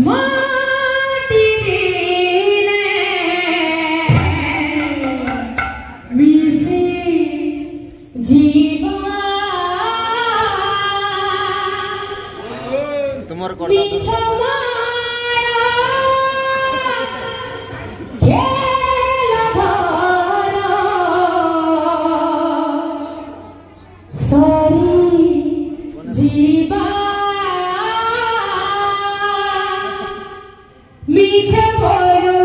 माटी दिले मिसे जीवा তোমার মিঠা মায়া খেলা ভরা সারি जीवा मीठे बोलो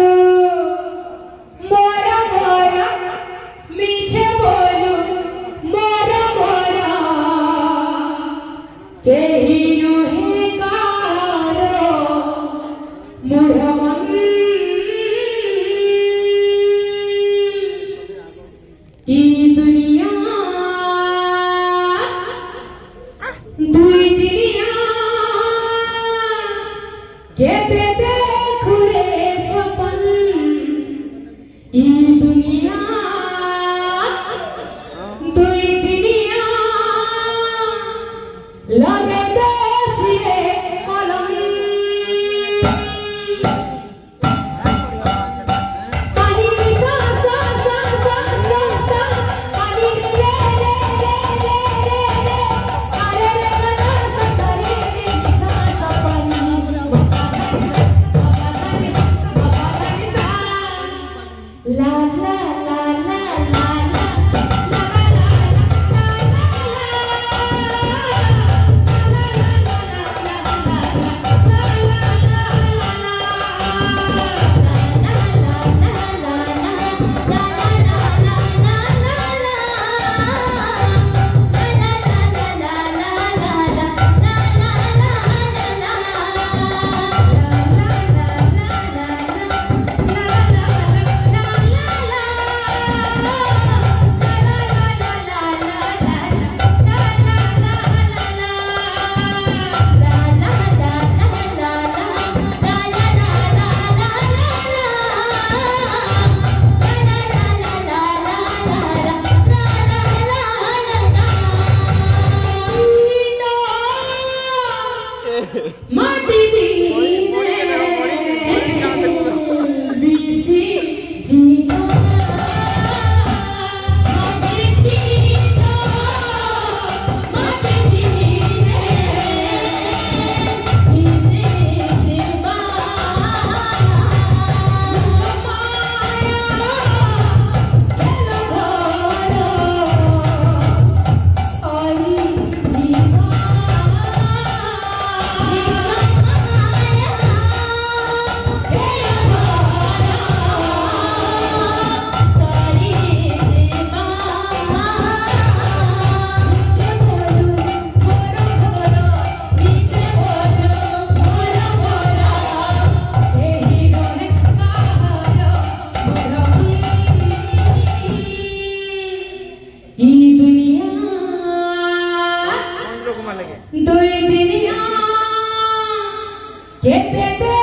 मोरा मोरा मीठे बोलो मोरा मोरा केही नहे कारो मुढ़ा मन ई दुनिया दुई दुनिया केते देखु रे सपन ई दुनिया दुई दुनिया लगे देसी रे कलम पानी सा सा सा सा सा सा पानी रे रे रे रे रे रे सारे रे गना सा सारे रे सा सा पानी ला ला ला ला ला ला माटी दिले मिसे जीवा माटी दिले माटी दिले मिसे जीवा मुझे माया खेला भरा सारी जीवा दुई दुनिया केते